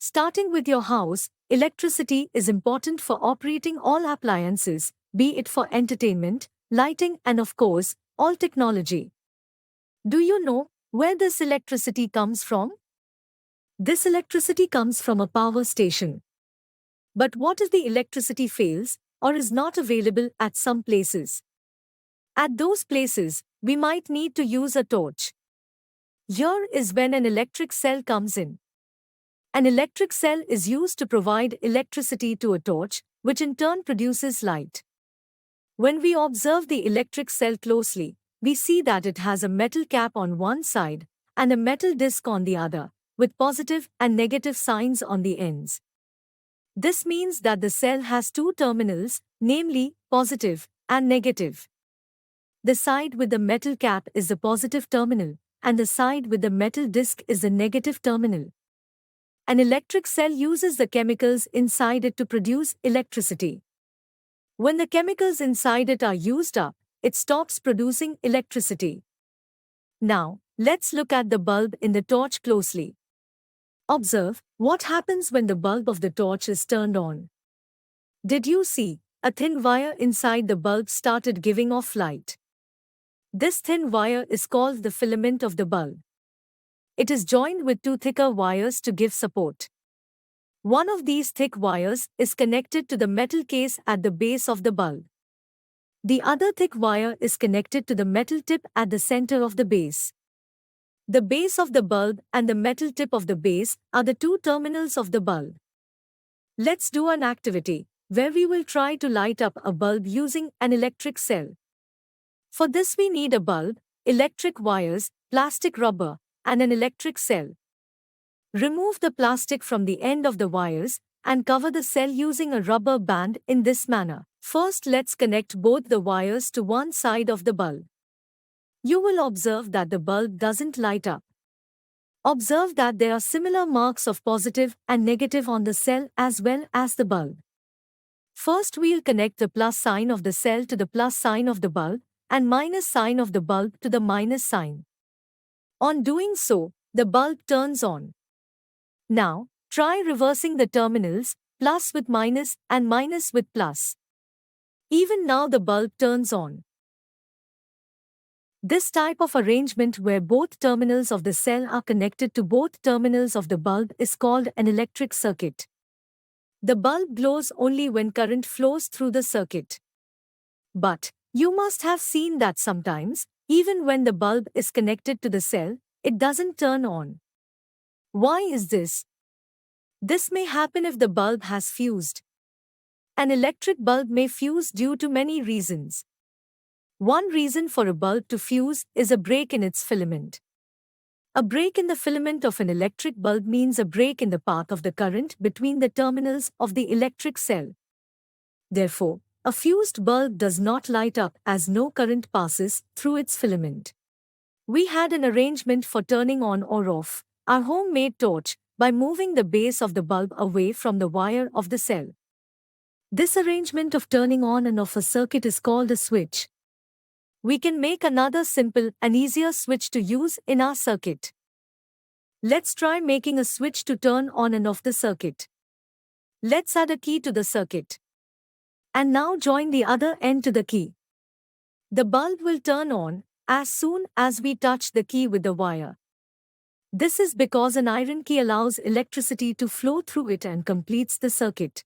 Starting with your house, electricity is important for operating all appliances, be it for entertainment, lighting, and of course, all technology. Do you know where this electricity comes from? This electricity comes from a power station. But what if the electricity fails or is not available at some places? At those places, we might need to use a torch. Here is when an electric cell comes in. An electric cell is used to provide electricity to a torch, which in turn produces light. When we observe the electric cell closely, we see that it has a metal cap on one side and a metal disc on the other, with positive and negative signs on the ends. This means that the cell has two terminals, namely positive and negative. The side with the metal cap is the positive terminal, and the side with the metal disc is the negative terminal. An electric cell uses the chemicals inside it to produce electricity. When the chemicals inside it are used up, it stops producing electricity. Now, let's look at the bulb in the torch closely. Observe what happens when the bulb of the torch is turned on. Did you see? A thin wire inside the bulb started giving off light. This thin wire is called the filament of the bulb. It is joined with two thicker wires to give support. One of these thick wires is connected to the metal case at the base of the bulb. The other thick wire is connected to the metal tip at the center of the base. The base of the bulb and the metal tip of the base are the two terminals of the bulb. Let's do an activity where we will try to light up a bulb using an electric cell. For this we need a bulb, electric wires, plastic rubber, and an electric cell. Remove the plastic from the end of the wires and cover the cell using a rubber band in this manner. First, let's connect both the wires to one side of the bulb. You will observe that the bulb doesn't light up. Observe that there are similar marks of positive and negative on the cell as well as the bulb. First, we'll connect the plus sign of the cell to the plus sign of the bulb and minus sign of the bulb to the minus sign. On doing so, the bulb turns on. Now, try reversing the terminals, plus with minus and minus with plus. Even now the bulb turns on. This type of arrangement where both terminals of the cell are connected to both terminals of the bulb is called an electric circuit. The bulb glows only when current flows through the circuit. But, you must have seen that sometimes, even when the bulb is connected to the cell, it doesn't turn on. Why is this? This may happen if the bulb has fused. An electric bulb may fuse due to many reasons. One reason for a bulb to fuse is a break in its filament. A break in the filament of an electric bulb means a break in the path of the current between the terminals of the electric cell. Therefore, a fused bulb does not light up as no current passes through its filament. We had an arrangement for turning on or off our homemade torch by moving the base of the bulb away from the wire of the cell. This arrangement of turning on and off a circuit is called a switch. We can make another simple and easier switch to use in our circuit. Let's try making a switch to turn on and off the circuit. Let's add a key to the circuit. And now join the other end to the key. The bulb will turn on as soon as we touch the key with the wire. This is because an iron key allows electricity to flow through it and completes the circuit.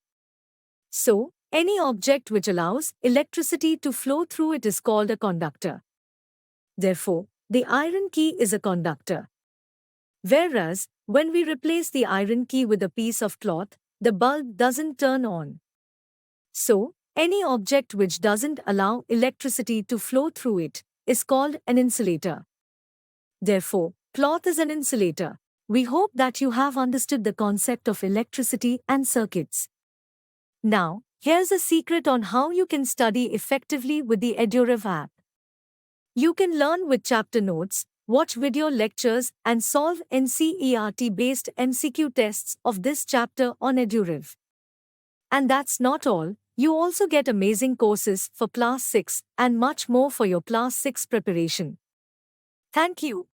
So, any object which allows electricity to flow through it is called a conductor. Therefore, the iron key is a conductor. Whereas, when we replace the iron key with a piece of cloth, the bulb doesn't turn on. So, any object which doesn't allow electricity to flow through it is called an insulator. Therefore, cloth is an insulator. We hope that you have understood the concept of electricity and circuits. Now, here's a secret on how you can study effectively with the EduRev app. You can learn with chapter notes, watch video lectures, and solve NCERT-based MCQ tests of this chapter on EduRev. And that's not all. You also get amazing courses for Class 6 and much more for your Class 6 preparation. Thank you.